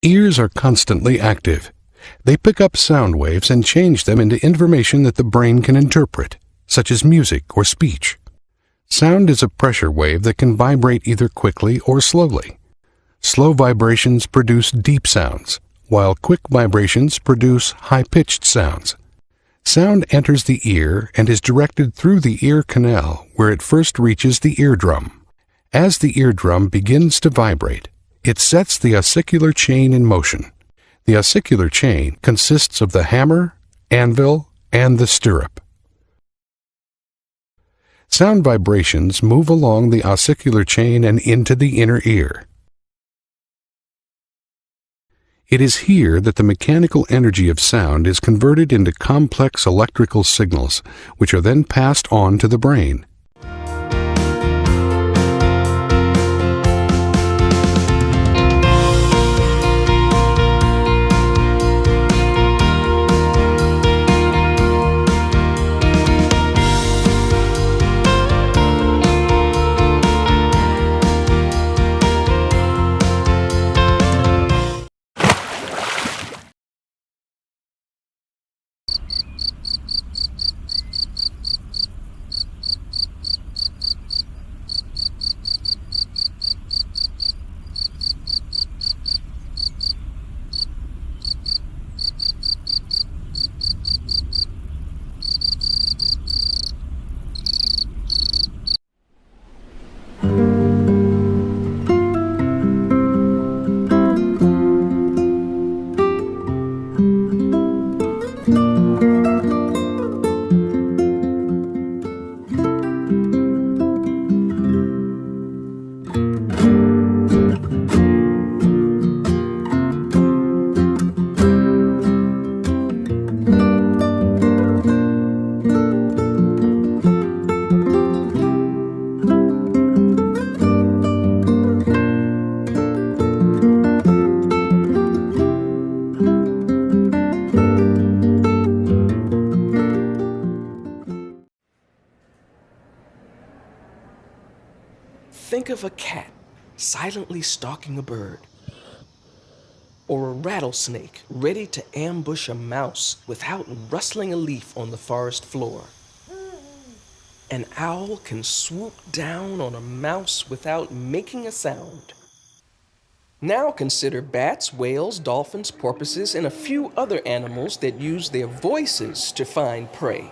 Ears are constantly active. They pick up sound waves and change them into information that the brain can interpret, such as music or speech. Sound is a pressure wave that can vibrate either quickly or slowly. Slow vibrations produce deep sounds, while quick vibrations produce high-pitched sounds. Sound enters the ear and is directed through the ear canal, where it first reaches the eardrum. As the eardrum begins to vibrate, it sets the ossicular chain in motion. The ossicular chain consists of the hammer, anvil, and the stirrup. Sound vibrations move along the ossicular chain and into the inner ear. It is here that the mechanical energy of sound is converted into complex electrical signals, which are then passed on to the brain. Think of a cat silently stalking a bird, or a rattlesnake ready to ambush a mouse without rustling a leaf on the forest floor. An owl can swoop down on a mouse without making a sound. Now consider bats, whales, dolphins, porpoises, and a few other animals that use their voices to find prey.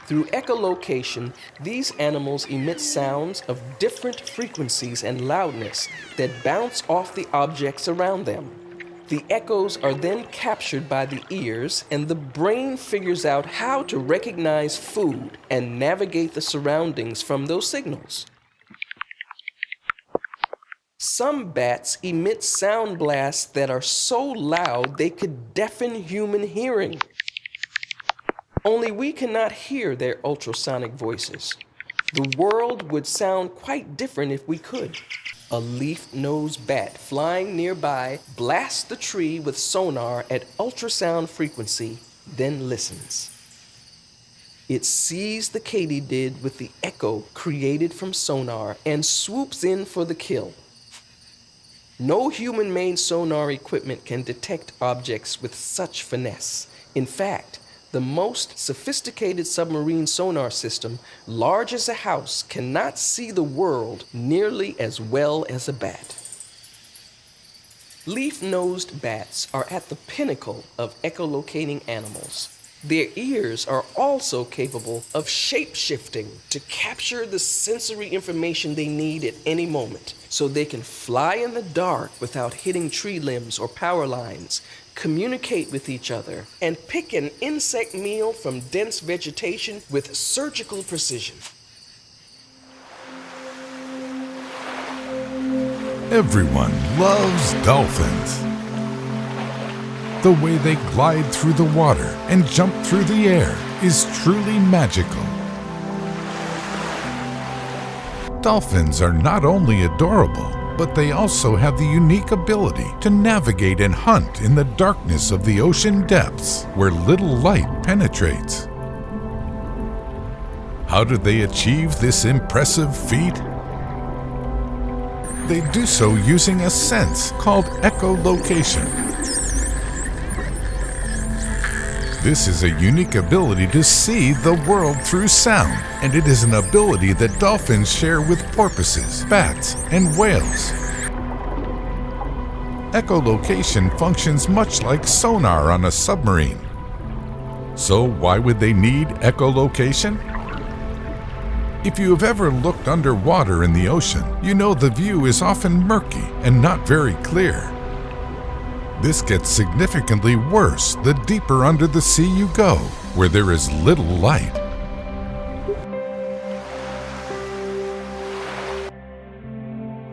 Through echolocation, these animals emit sounds of different frequencies and loudness that bounce off the objects around them. The echoes are then captured by the ears, and the brain figures out how to recognize food and navigate the surroundings from those signals. Some bats emit sound blasts that are so loud they could deafen human hearing. Only we cannot hear their ultrasonic voices. The world would sound quite different if we could. A leaf-nosed bat flying nearby blasts the tree with sonar at ultrasound frequency, then listens. It sees the katydid with the echo created from sonar and swoops in for the kill. No human-made sonar equipment can detect objects with such finesse. In fact, the most sophisticated submarine sonar system, large as a house, cannot see the world nearly as well as a bat. Leaf-nosed bats are at the pinnacle of echolocating animals. Their ears are also capable of shape-shifting to capture the sensory information they need at any moment, so they can fly in the dark without hitting tree limbs or power lines, communicate with each other, and pick an insect meal from dense vegetation with surgical precision. Everyone loves dolphins. The way they glide through the water and jump through the air is truly magical. Dolphins are not only adorable, but they also have the unique ability to navigate and hunt in the darkness of the ocean depths where little light penetrates. How do they achieve this impressive feat? They do so using a sense called echolocation. This is a unique ability to see the world through sound, and it is an ability that dolphins share with porpoises, bats, and whales. Echolocation functions much like sonar on a submarine. So why would they need echolocation? If you have ever looked underwater in the ocean, you know the view is often murky and not very clear. This gets significantly worse the deeper under the sea you go, where there is little light.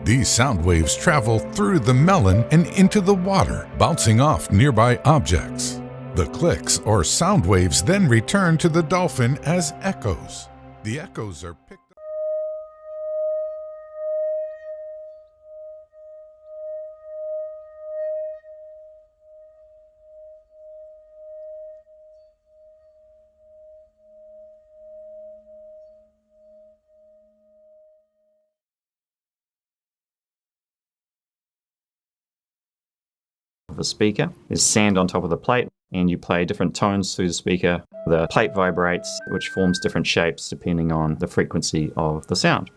These sound waves travel through the melon and into the water, bouncing off nearby objects. The clicks or sound waves then return to the dolphin as echoes. The echoes are picked up. Of a speaker is sand on top of the plate, and you play different tones through the speaker. The plate vibrates, which forms different shapes depending on the frequency of the sound.